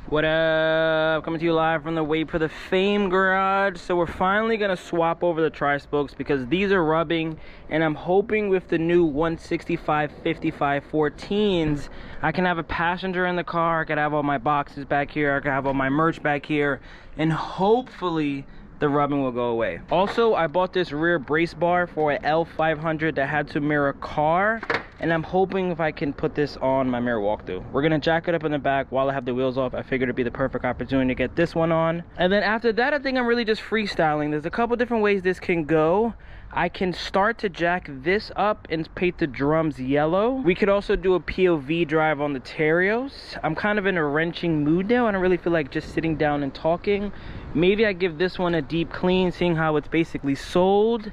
What up? Coming to you live from the WayBeforeTheFame garage. So we're finally gonna swap over the tri-spokes because these are rubbing, and I'm hoping with the new 165/55 14s I can have a passenger in the car, I can have all my boxes back here, I can have all my merch back here, and hopefully the rubbing will go away. Also, I bought this rear brace bar for an L500 Daihatsu Mira car, and I'm hoping if I can put this on my Mira walkthrough. We're gonna jack it up in the back while I have the wheels off. I figured it'd be the perfect opportunity to get this one on. And then after that, I think I'm really just freestyling. There's a couple different ways this can go. I can start to jack this up and paint the drums yellow. We could also do a POV drive on the Terios. I'm kind of in a wrenching mood now. I don't really feel like just sitting down and talking. Maybe I give this one a deep clean, seeing how it's basically sold.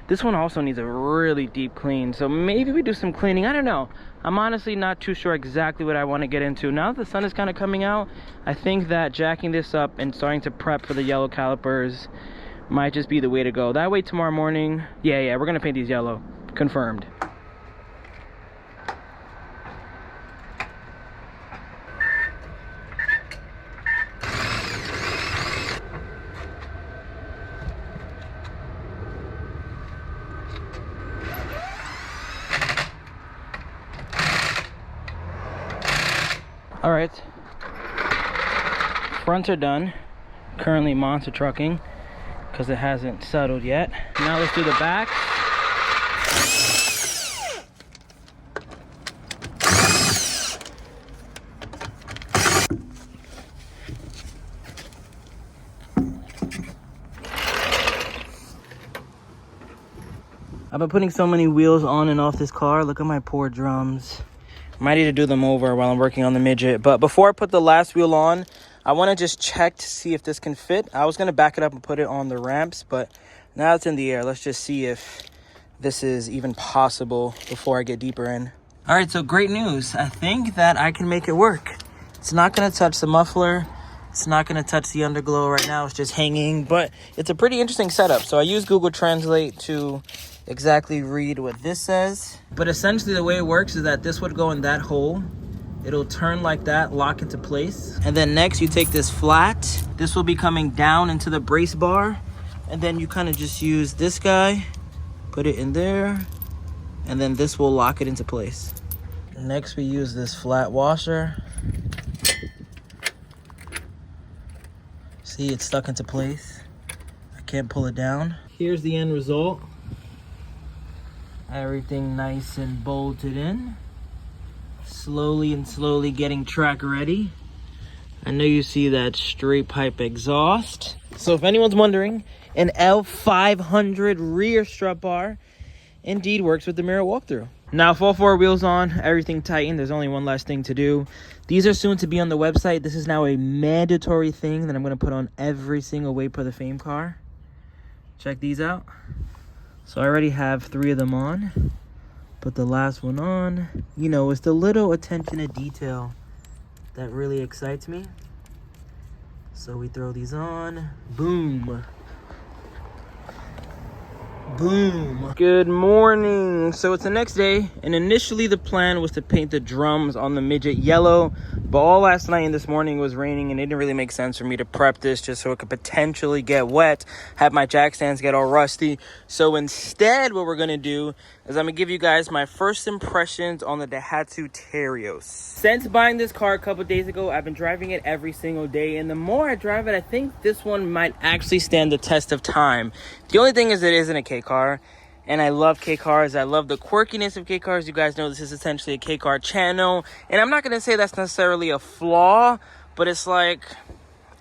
This one also needs a really deep clean, so maybe we do some cleaning. I don't know. I'm honestly not too sure exactly what I want to get into. Now that the sun is kind of coming out, I think that jacking this up and starting to prep for the yellow calipers might just be the way to go. That way tomorrow morning, yeah, we're gonna paint these yellow. Confirmed. All right, fronts are done. Currently monster trucking because it hasn't settled yet. Now let's do the back. I've been putting so many wheels on and off this car. Look at my poor drums. Might need to do them over while I'm working on the midget. But before I put the last wheel on, I want to just check to see if this can fit. I was going to back it up and put it on the ramps, but now it's in the air. Let's just see if this is even possible before I get deeper in. All right, so great news. I think that I can make it work. It's not going to touch the muffler. It's not going to touch the underglow right now. It's just hanging, but it's a pretty interesting setup. So I use Google Translate to exactly read what this says. But essentially the way it works is that this would go in that hole. It'll turn like that, lock into place. And then next you take this flat. This will be coming down into the brace bar. And then you kind of just use this guy, put it in there, and then this will lock it into place. Next we use this flat washer. See, it's stuck into place. I can't pull it down. Here's the end result. Everything nice and bolted in. Slowly getting track ready. I know you see that straight pipe exhaust. So if anyone's wondering, an L500 rear strut bar indeed works with the Mira walkthrough. Now, with all four wheels on, everything tightened, there's only one last thing to do. These are soon to be on the website. This is now a mandatory thing that I'm going to put on every single WayBeforeTheFame car. Check these out. So I already have 3 of them on. Put the last one on. You know, it's the little attention to detail that really excites me. So we throw these on. Boom. Boom. Good morning. So it's the next day, and initially the plan was to paint the drums on the midget yellow, but all last night and this morning was raining, and it didn't really make sense for me to prep this just so it could potentially get wet, have my jack stands get all rusty. So instead what we're gonna do is I'm gonna give you guys my first impressions on the Daihatsu Terios. Since buying this car a couple days ago, I've been driving it every single day, and the more I drive it, I think this one might actually stand the test of time. The only thing is it isn't a K car, and I love K cars. I love the quirkiness of K cars. You guys know this is essentially a K car channel, and I'm not gonna say that's necessarily a flaw, but it's like,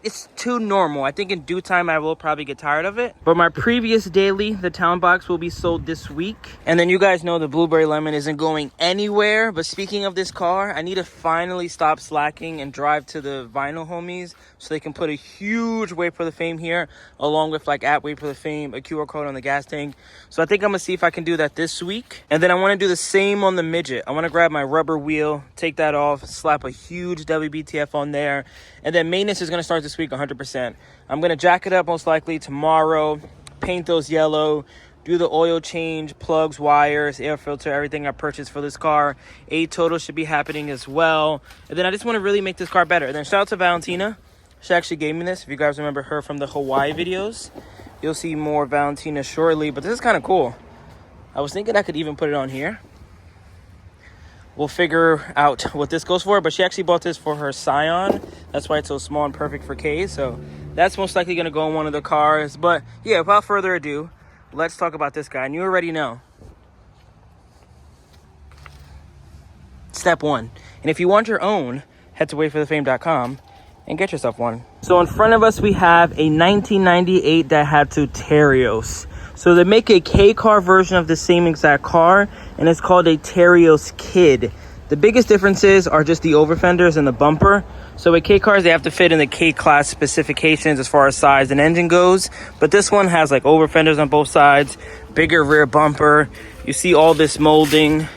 it's too normal. I think in due time I will probably get tired of it. But my previous daily, the town box, will be sold this week. And then you guys know the blueberry lemon isn't going anywhere. But speaking of this car, I need to finally stop slacking and drive to the vinyl homies so they can put a huge WayBeforeTheFame here, along with like at WayBeforeTheFame, a QR code on the gas tank. So I think I'm gonna see if I can do that this week. And then I wanna do the same on the midget. I wanna grab my rubber wheel, take that off, slap a huge WBTF on there. And then maintenance is gonna start this week 100%. I'm gonna jack it up most likely tomorrow, paint those yellow, do the oil change, plugs, wires, air filter, everything I purchased for this car. A total should be happening as well. And then I just want to really make this car better. And then shout out to Valentina. She actually gave me this. If you guys remember her from the Hawaii videos, you'll see more Valentina shortly. But this is kind of cool. I was thinking I could even put it on here. We'll figure out what this goes for. But she actually bought this for her Scion. That's why it's so small and perfect for K. So that's most likely going to go in one of the cars. But yeah, without further ado, let's talk about this guy. And you already know. Step one. And if you want your own, head to WayBeforeTheFame.com and get yourself one. So in front of us, we have a 1998 Daihatsu Terios. So they make a K car version of the same exact car, and it's called a Terios Kid. The biggest differences are just the over fenders and the bumper. So with K cars, they have to fit in the K class specifications as far as size and engine goes. But this one has like over fenders on both sides, bigger rear bumper. You see all this molding.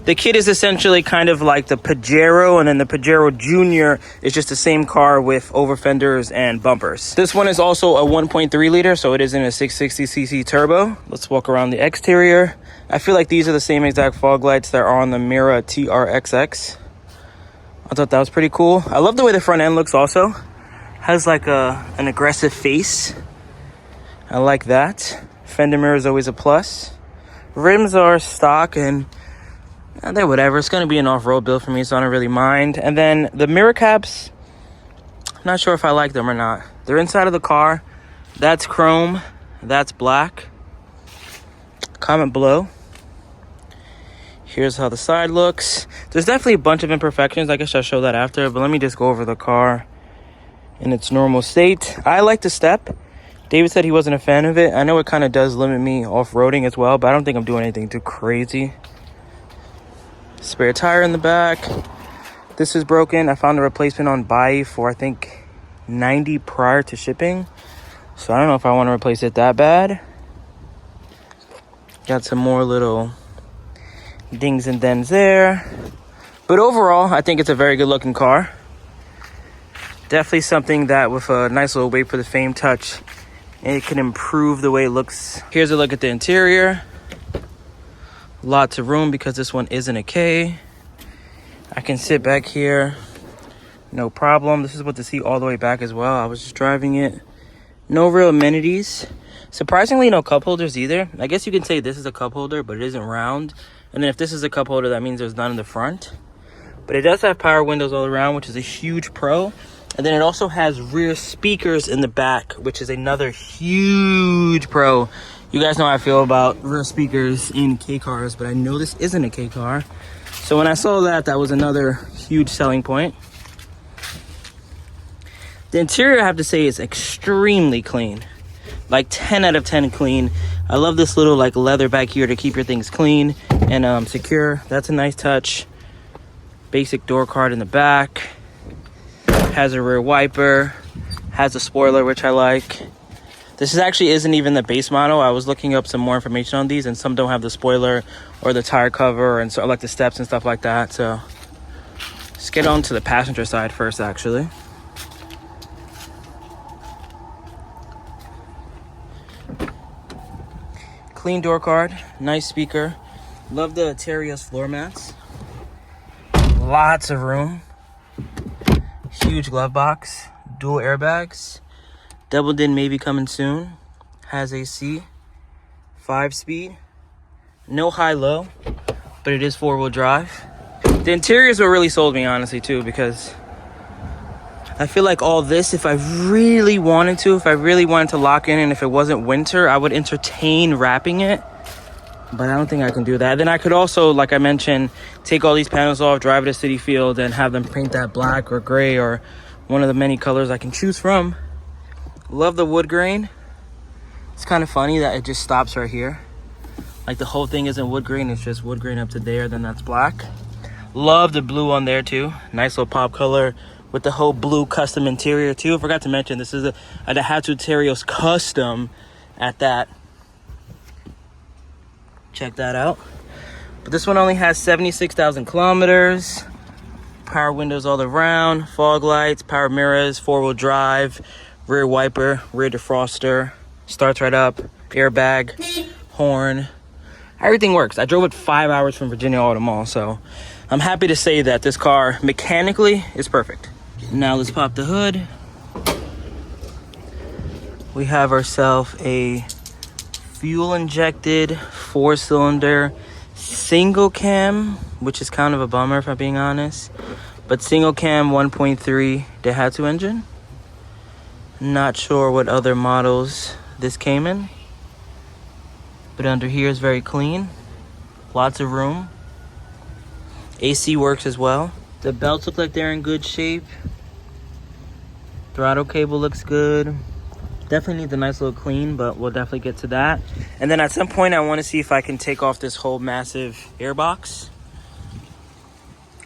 The Kid is essentially kind of like the Pajero, and then the Pajero Junior is just the same car with over fenders and bumpers. This one is also a 1.3 liter, so it isn't a 660cc turbo. Let's walk around the exterior. I feel like these are the same exact fog lights that are on the Mira TRXX. I thought that was pretty cool. I love the way the front end looks also. Has like an aggressive face. I like that. Fender mirror is always a plus. Rims are stock and they're whatever. It's going to be an off-road build for me, so I don't really mind. And then the mirror caps, I'm not sure if I like them or not. They're inside of the car. That's chrome. That's black. Comment below. Here's how the side looks. There's definitely a bunch of imperfections. I guess I'll show that after, but let me just go over the car in its normal state. I like the step. David said he wasn't a fan of it. I know it kind of does limit me off-roading as well, but I don't think I'm doing anything too crazy. Spare tire in the back. This is broken. I found a replacement on Buy for I think $90 prior to shipping, so I don't know if I want to replace it that bad. Got some more little dings and dents there, but overall I think it's a very good looking car. Definitely something that with a nice little Wait for the Fame touch, it can improve the way it looks. Here's a look at the interior. Lots of room because this one isn't a K. I can sit back here, no problem. This is what the seat all the way back as well. I was just driving it. No real amenities. Surprisingly, no cup holders either. I guess you can say this is a cup holder, but it isn't round. And then if this is a cup holder, that means there's none in the front. But it does have power windows all around, which is a huge pro. And then it also has rear speakers in the back, which is another huge pro. You guys know how I feel about rear speakers in K cars, but I know this isn't a K car. So when I saw that, that was another huge selling point. The interior, I have to say, is extremely clean. Like 10 out of 10 clean. I love this little like leather back here to keep your things clean and secure. That's a nice touch. Basic door card in the back. Has a rear wiper. Has a spoiler, which I like. This actually isn't even the base model. I was looking up some more information on these, and some don't have the spoiler or the tire cover, and so like the steps and stuff like that. So let's get on to the passenger side first, actually. Clean door card, nice speaker. Love the Terios floor mats. Lots of room. Huge glove box. Dual airbags. Double din maybe coming soon. Has AC. 5-speed. No high-low, but it is 4-wheel drive. The interiors what really sold me, honestly, too, because I feel like all this, if I really wanted to lock in, and if it wasn't winter, I would entertain wrapping it. But I don't think I can do that. Then I could also, like I mentioned, take all these panels off, drive it to City Field, and have them paint that black or gray or one of the many colors I can choose from. Love the wood grain. It's kind of funny that it just stops right here. Like the whole thing isn't wood grain, it's just wood grain up to there, then that's black. Love the blue on there too. Nice little pop color with the whole blue custom interior too. I forgot to mention this is a Daihatsu Terios custom at that. Check that out. But this one only has 76,000 kilometers. Power windows all around, fog lights, power mirrors, 4-wheel drive, rear wiper, rear defroster, starts right up, airbag, horn, everything works. I drove it 5 hours from Virginia all to Mall, so I'm happy to say that this car mechanically is perfect. Now let's pop the hood. We have ourselves a fuel injected 4-cylinder single cam, which is kind of a bummer if I'm being honest, but single cam 1.3 Daihatsu engine. Not sure what other models this came in, but under here is very clean, lots of room. AC works as well. The belts look like they're in good shape. Throttle cable looks good. Definitely needs a nice little clean, but we'll definitely get to that. And then at some point I want to see if I can take off this whole massive airbox.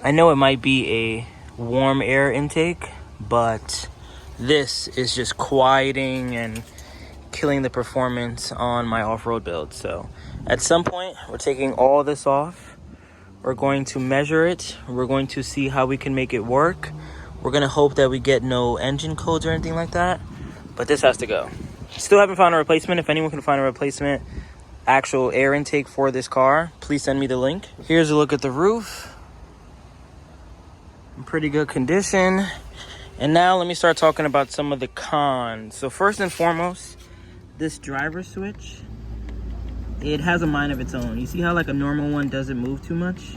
I know it might be a warm air intake, but this is just quieting and killing the performance on my off-road build. So at some point we're taking all this off. We're going to measure it. We're going to see how we can make it work. We're going to hope that we get no engine codes or anything like that, but this has to go. Still haven't found a replacement. If anyone can find a replacement actual air intake for this car, please send me the link. Here's a look at the roof. In pretty good condition. And now let me start talking about some of the cons. So first and foremost, this driver switch, it has a mind of its own. You see how like a normal one doesn't move too much?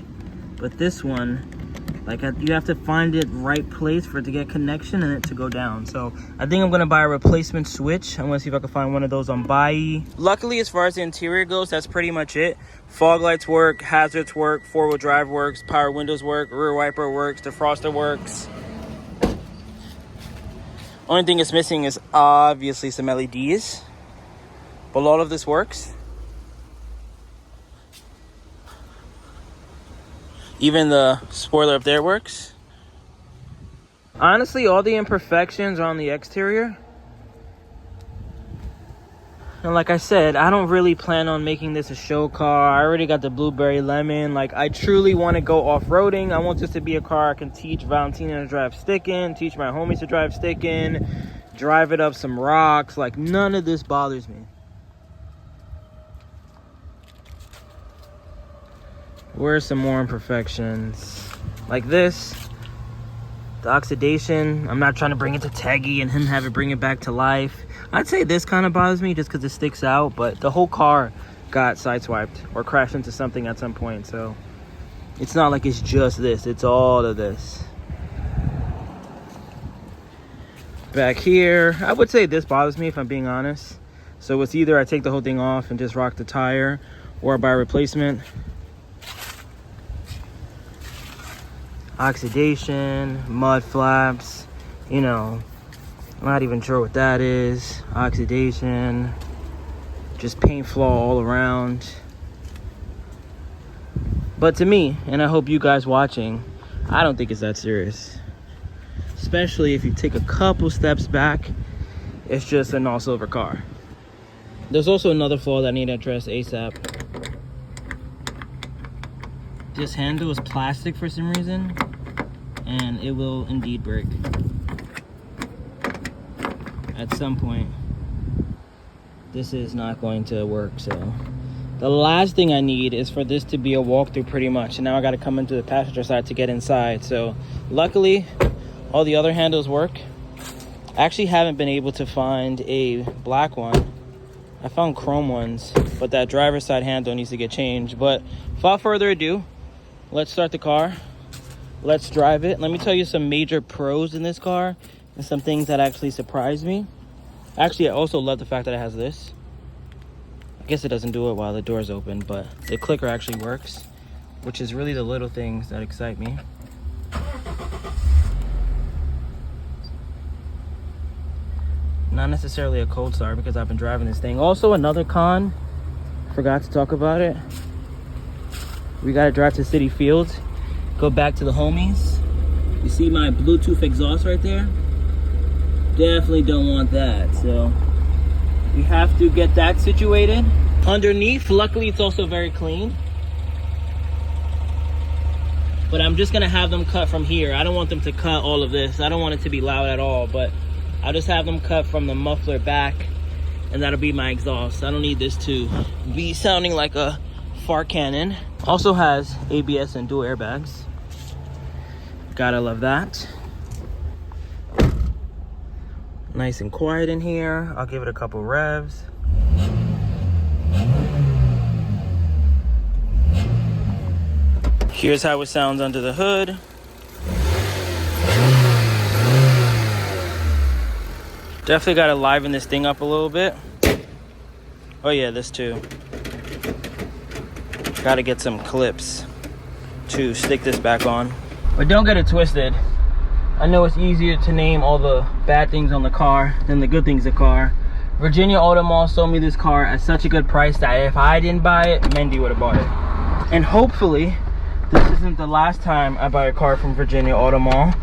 But this one, like you have to find it right place for it to get connection and it to go down. So I think I'm gonna buy a replacement switch. I'm gonna see if I can find one of those on Buy. Luckily, as far as the interior goes, that's pretty much it. Fog lights work, hazards work, 4-wheel drive works, power windows work, rear wiper works, defroster works. Only thing it's missing is obviously some LEDs, but all of this works. Even the spoiler up there works. Honestly, all the imperfections are on the exterior. And like I said, I don't really plan on making this a show car. I already got the blueberry lemon. Like, I truly want to go off-roading. I want this to be a car I can teach Valentina to drive stick in, teach my homies to drive stick in, drive it up some rocks. Like, none of this bothers me. Where's some more imperfections? Like this, the oxidation. I'm not trying to bring it to Teggy and him have it bring it back to life. I'd say this kind of bothers me just because it sticks out, but the whole car got sideswiped or crashed into something at some point. So it's not like it's just this, it's all of this. Back here, I would say this bothers me if I'm being honest. So it's either I take the whole thing off and just rock the tire, or I buy a replacement. Oxidation, mud flaps, you know, I'm not even sure what that is. Oxidation, just paint flaw all around. But to me, and I hope you guys watching, I don't think it's that serious. Especially if you take a couple steps back, it's just an all silver car. There's also another flaw that I need to address ASAP. This handle is plastic for some reason, and it will indeed break at some point. This is not going to work. So the last thing I need is for this to be a walkthrough pretty much, and now I got to come into the passenger side to get inside. So luckily all the other handles work. I actually haven't been able to find a black one. I found chrome ones, but that driver's side handle needs to get changed. But without further ado, let's start the car. Let's drive it. Let me tell you some major pros in this car and some things that actually surprised me. Actually, I also love the fact that it has this. I guess it doesn't do it while the door's open, but the clicker actually works, which is really the little things that excite me. Not necessarily a cold start because I've been driving this thing. Also, another con, forgot to talk about it. We gotta drive to City Fields, go back to the homies. You see my Bluetooth exhaust right there? Definitely don't want that, so we have to get that situated. Underneath, luckily it's also very clean. But I'm just gonna have them cut from here. I don't want them to cut all of this. I don't want it to be loud at all, but I'll just have them cut from the muffler back and that'll be my exhaust. I don't need this to be sounding like a fart cannon. Also has ABS and dual airbags. Gotta love that. Nice and quiet in here. I'll give it a couple revs. Here's how it sounds under the hood. Definitely gotta liven this thing up a little bit. Oh yeah, this too. Gotta get some clips to stick this back on. But don't get it twisted. I know it's easier to name all the bad things on the car than the good things of the car. Virginia Auto Mall sold me this car at such a good price that if I didn't buy it, Mendy would have bought it. And hopefully, this isn't the last time I buy a car from Virginia Auto Mall,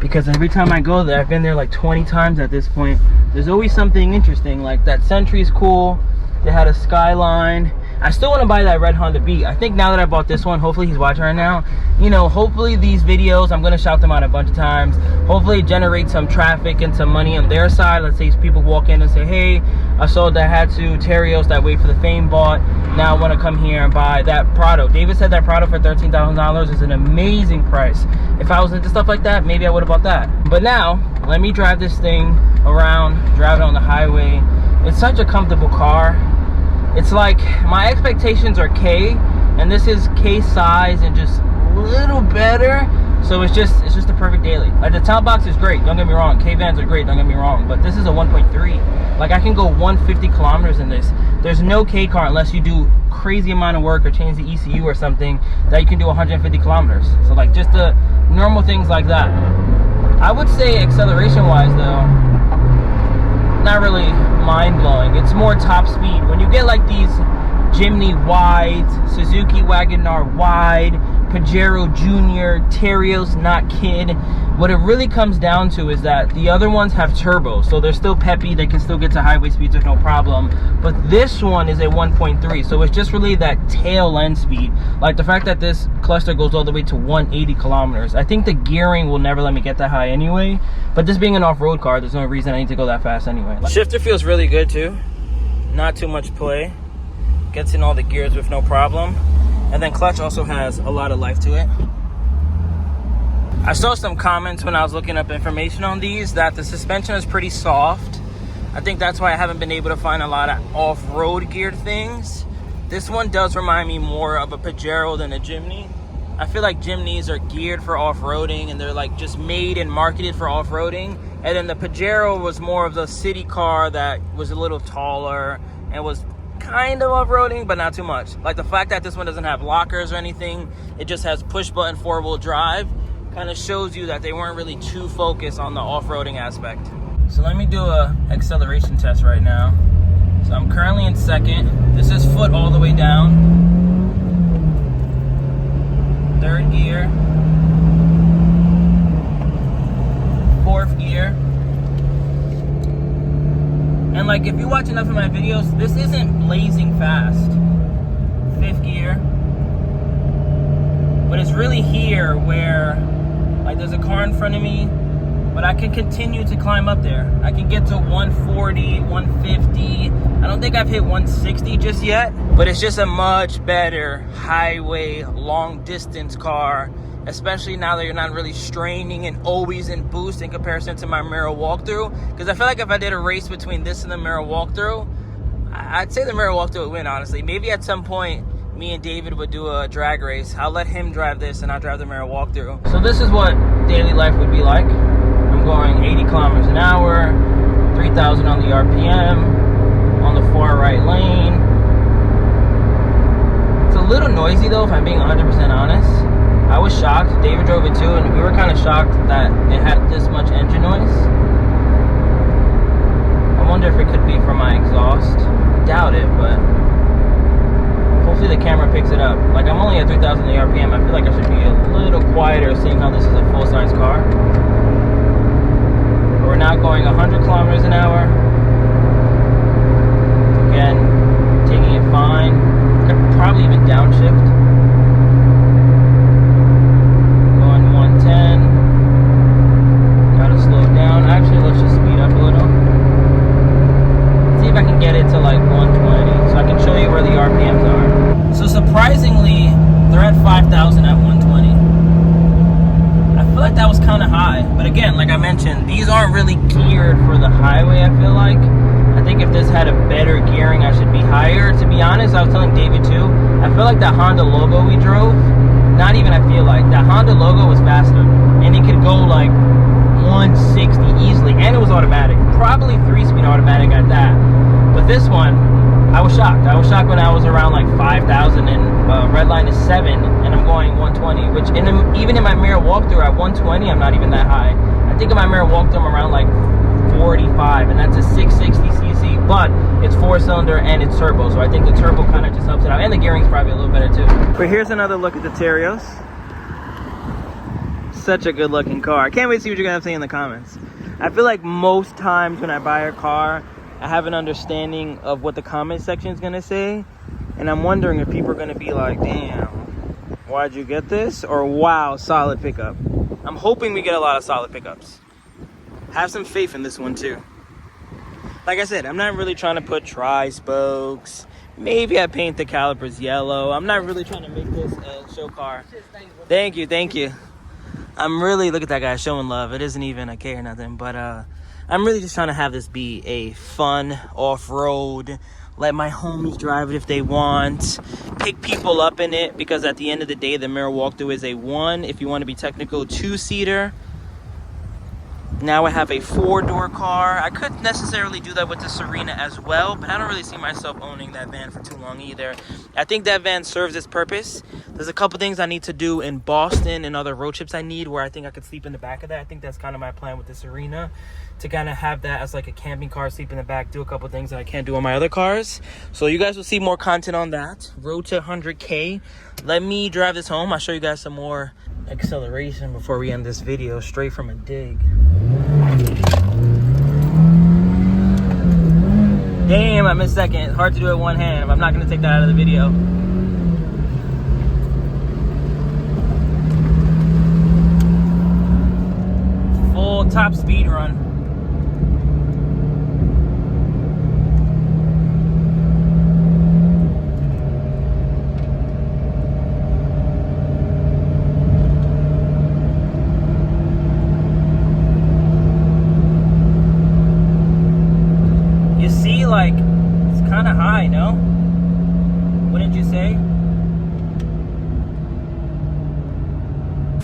because every time I go there, I've been there like 20 times at this point, there's always something interesting. Like that Sentry's cool. They had a Skyline. I still want to buy that red Honda Beat. I think now that I bought this one, hopefully he's watching right now, you know, hopefully these videos, I'm going to shout them out a bunch of times, hopefully generate some traffic and some money on their side. Let's say people walk in and say, hey, I saw Daihatsu Terios that WayBeforeTheFame bought, now I want to come here and buy that Prado. David said that Prado for $13,000 is an amazing price. If I was into stuff like that, maybe I would have bought that. But now, let me drive this thing around, drive it on the highway. It's such a comfortable car. It's like my expectations are K, and this is K size and just a little better. So it's just the perfect daily. Like the town box is great, don't get me wrong. K vans are great, don't get me wrong. But this is a 1.3. Like I can go 150 kilometers in this. There's no K car unless you do crazy amount of work or change the ECU or something that you can do 150 kilometers. So like just the normal things like that. I would say acceleration wise though, not really mind-blowing. It's more top speed. When you get like these Jimny wide, Suzuki Wagoner wide, Pajero Junior, Terios not kid, what it really comes down to is that the other ones have turbos, so they're still peppy, they can still get to highway speeds with no problem, but this one is a 1.3, so it's just really that tail end speed. Like the fact that this cluster goes all the way to 180 kilometers. I think the gearing will never let me get that high anyway, but this being an off-road car, there's no reason I need to go that fast anyway. Shifter feels really good too, not too much play, gets in all the gears with no problem. And then clutch also has a lot of life to it. I saw some comments when I was looking up information on these that the suspension is pretty soft. I think that's why I haven't been able to find a lot of off-road geared things. This one does remind me more of a Pajero than a Jimny. I feel like Jimnys are geared for off-roading and they're like just made and marketed for off-roading. And then the Pajero was more of the city car that was a little taller and was kind of off-roading, but not too much. Like the fact that this one doesn't have lockers or anything, it just has push-button 4-wheel drive, kind of shows you that they weren't really too focused on the off-roading aspect. So let me do a acceleration test right now. So I'm currently in second. This is foot all the way down. Third gear. Fourth gear. And like if you watch enough of my videos, this isn't blazing fast. Fifth gear. But it's really here where like there's a car in front of me, but I can continue to climb up there. I can get to 140, 150. I don't think I've hit 160 just yet, but it's just a much better highway long distance car, especially now that you're not really straining and always in boost in comparison to my Mira walkthrough. Because I feel like if I did a race between this and the Mira walkthrough, I'd say the Mira walkthrough would win, honestly. Maybe at some point, me and David would do a drag race. I'll let him drive this and I'll drive the Mira walkthrough. So this is what daily life would be like. I'm going 80 kilometers an hour, 3,000 on the RPM, on the far right lane. It's a little noisy though, if I'm being 100% honest. I was shocked. David drove it too, and we were kind of shocked that it had this much engine noise. I wonder if it could be from my exhaust. I doubt it, but hopefully the camera picks it up. Like I'm only at 3,000 RPM. I feel like I should be a little quieter seeing how this is a full-size car. We're now going 100 kilometers an hour. Again, taking it fine. Could probably even downshift. 10. Gotta slow down. Actually, let's just speed up a little. See if I can get it kind of high. But again, like I mentioned, these aren't really geared for the highway, I feel like. I think if this had a better gearing, I should be higher. To be honest, I was telling David too, I feel like that Honda Logo we drove, not even I feel like, that Honda Logo was faster. And it could go like 160 easily. And it was automatic. Probably 3-speed automatic at that. But this one, I was shocked. I was shocked when I was around like 5,000 and red line is 7 and I'm going 120, which even in my Mira walkthrough at 120, I'm not even that high. I think in my Mira walkthrough I'm around like 45, and that's a 660cc, but it's 4-cylinder and it's turbo, so I think the turbo kind of just helps it out, and the gearing's probably a little better too. But here's another look at the Terios. Such a good looking car. I can't wait to see what you're gonna have to say in the comments. I feel like most times when I buy a car, I have an understanding of what the comment section is gonna say, and I'm wondering if people are gonna be like, damn, why'd you get this? Or wow, solid pickup. I'm hoping we get a lot of solid pickups. Have some faith in this one too. Like I said, I'm not really trying to put tri-spokes. Maybe I paint the calipers yellow. I'm not really trying to make this a show car. Thank you, thank you. I'm really, look at that guy showing love. It isn't even a K or nothing, but I'm really just trying to have this be a fun off-road. Let my homies drive it if they want. Pick people up in it, because at the end of the day, the Mira walkthrough is a 1, if you want to be technical, 2-seater. Now I have a 4-door car. I could necessarily do that with the Serena as well, but I don't really see myself owning that van for too long either. I think that van serves its purpose. There's a couple things I need to do in Boston and other road trips I need where I think I could sleep in the back of that. I think that's kind of my plan with the Serena, to kind of have that as like a camping car, sleep in the back, do a couple things that I can't do on my other cars. So you guys will see more content on that. Road to 100K. Let me drive this home. I'll show you guys some more acceleration before we end this video, straight from a dig. Damn, I missed second. Hard to do it with one hand. I'm not going to take that out of the video. Full top speed run. Like, it's kind of high, no? Wouldn't you say?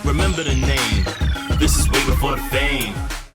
Remember the name. This is way before the fame.